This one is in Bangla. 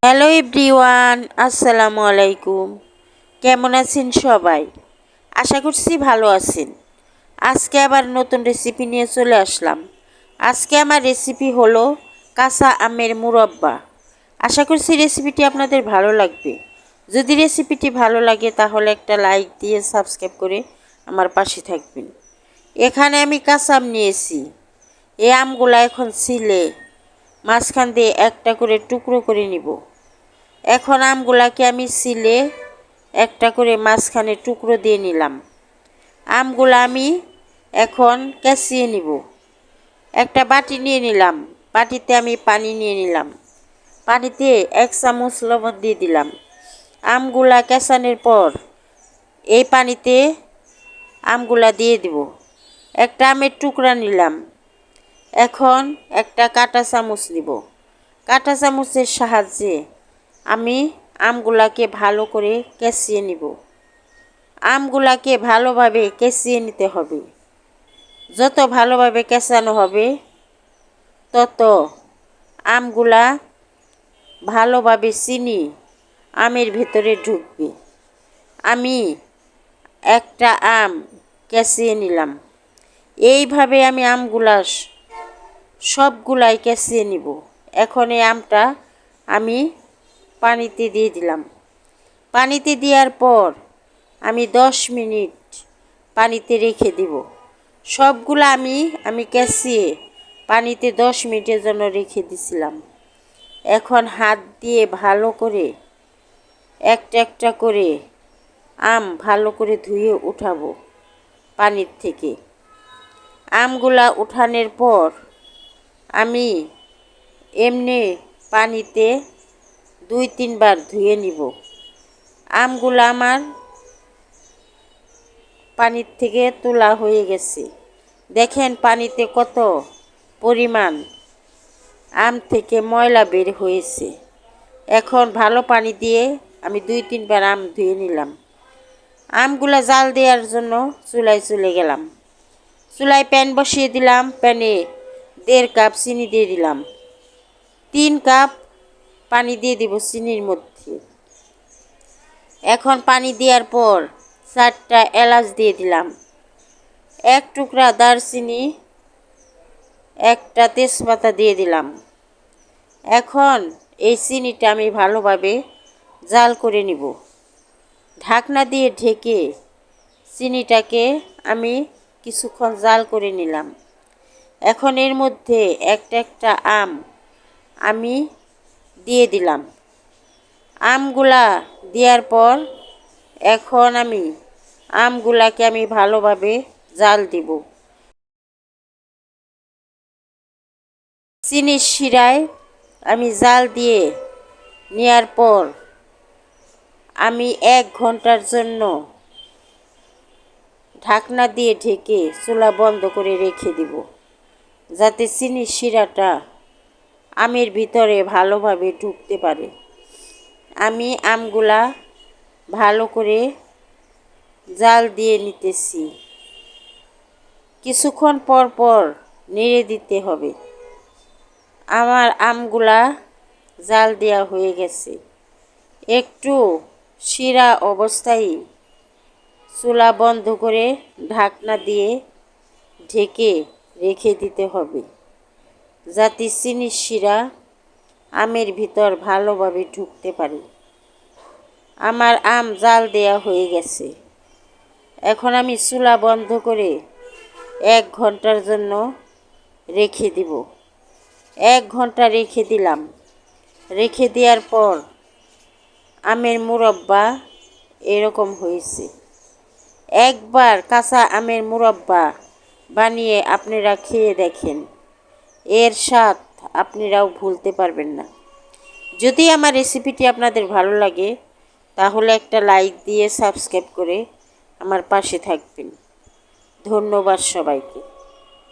হ্যালো এভরিওয়ান, আসসালামু আলাইকুম। কেমন আছেন সবাই? আশা করছি ভালো আছেন। আজকে আবার নতুন রেসিপি নিয়ে চলে আসলাম। আজকে আমার রেসিপি হলো কাঁচা আমের মুরব্বা। আশা করছি রেসিপিটি আপনাদের ভালো লাগবে। যদি রেসিপিটি ভালো লাগে তাহলে একটা লাইক দিয়ে সাবস্ক্রাইব করে আমার পাশে থাকবেন। এখানে আমি কাঁচা আম নিয়েছি। এই আমগুলো এখন ছিলে মাঝখান দিয়ে একটা করে টুকরো করে নিব। এখন আমগুলাকে আমি ছিলে একটা করে মাঝখানে টুকরো দিয়ে নিলাম। আমগুলো আমি এখন কেচিয়ে নিব। একটা বাটি নিয়ে নিলাম। বাটিতে আমি পানি নিয়ে নিলাম। পানিতে 1 চামচ লবণ দিয়ে দিলাম। আমগুলা কেচানোর পর এই পানিতে আমগুলা দিয়ে দিব। একটা আমের টুকরা নিলাম। এখন একটা কাঁটা চামচ নিব। কাঁটা চামচের সাহায্যে আমি আমগুলাকে ভালো করে কেচিয়ে নিব। আমগুলাকে ভালোভাবে কেচিয়ে নিতে হবে। যত ভালোভাবে কেচানো হবে তত আমগুলা ভালোভাবে চিনি আমের ভেতরে ঢুকবে। আমি একটা আম কেচিয়ে নিলাম। এইভাবে আমি আমগুলা সবগুলাই কেচিয়ে নিব। এখন এই আমটা আমি পানিতে দিয়ে দিলাম। পানিতে দেওয়ার পর আমি 10 মিনিট পানিতে রেখে দিব। সবগুলো আমি কেচিয়ে পানিতে 10 মিনিটের জন্য রেখে দিছিলাম। এখন হাত দিয়ে ভালো করে একটা একটা করে আম ভালো করে ধুয়ে উঠাবো পানির থেকে। আমগুলা উঠানোর পর আমি এমনি পানিতে 2-3 বার ধুয়ে নিব। আমগুলো আমার পানির থেকে তোলা হয়ে গেছে। দেখেন পানিতে কত পরিমাণ আম থেকে ময়লা বের হয়েছে। এখন ভালো পানি দিয়ে আমি 2-3 বার আম ধুয়ে নিলাম। আমগুলা জাল দেওয়ার জন্য চুলায় চলে গেলাম। চুলায় প্যান বসিয়ে দিলাম। প্যানে 1.5 কাপ চিনি দিয়ে দিলাম। 3 কাপ পানি দিয়ে দিব চিনির মধ্যে। এখন পানি দেওয়ার পর 4টা এলাচ দিয়ে দিলাম। 1 টুকরা দারচিনি, একটা তেজপাতা দিয়ে দিলাম। এখন এই চিনিটা আমি ভালোভাবে জাল করে নিব। ঢাকনা দিয়ে ঢেকে চিনিটাকে আমি কিছুক্ষণ জাল করে নিলাম। এখন এর মধ্যে একটা একটা আম আমি দিয়ে দিলাম। আমগুলা দেওয়ার পর এখন আমগুলাকে আমি ভালোভাবে জাল দিব। চিনির শিরায় আমি জাল দিয়ে নেওয়ার পর আমি 1 ঘন্টার জন্য ঢাকনা দিয়ে ঢেকে চুলা বন্ধ করে রেখে দিব, যাতে চিনির শিরাটা আমের ভিতরে ভালোভাবে ঢুকতে পারে। আমি আমগুলা ভালো করে জাল দিয়ে নিতেছি। কিছুক্ষণ পর পর নেড়ে দিতে হবে। আমার আমগুলা জাল দেওয়া হয়ে গেছে। একটু শিরা অবস্থায় চুলা বন্ধ করে ঢাকনা দিয়ে ঢেকে রেখে দিতে হবে, যাতে চিনির শিরা আমের ভিতর ভালোভাবে ঢুকতে পারে। আমার আম জাল দেওয়া হয়ে গেছে। এখন আমি চুলা বন্ধ করে 1 ঘন্টার জন্য রেখে দিব। 1 ঘন্টা রেখে দিলাম। রেখে দেওয়ার পর আমের মুরব্বা এরকম হয়েছে। একবার কাঁচা আমের মুরব্বা বানিয়ে আপনারা খেয়ে দেখেন, এর স্বাদ আপনারাও ভুলতে পারবেন না। যদি আমার রেসিপিটি আপনাদের ভালো লাগে তাহলে একটা লাইক দিয়ে সাবস্ক্রাইব করে আমার পাশে থাকবেন। ধন্যবাদ সবাইকে।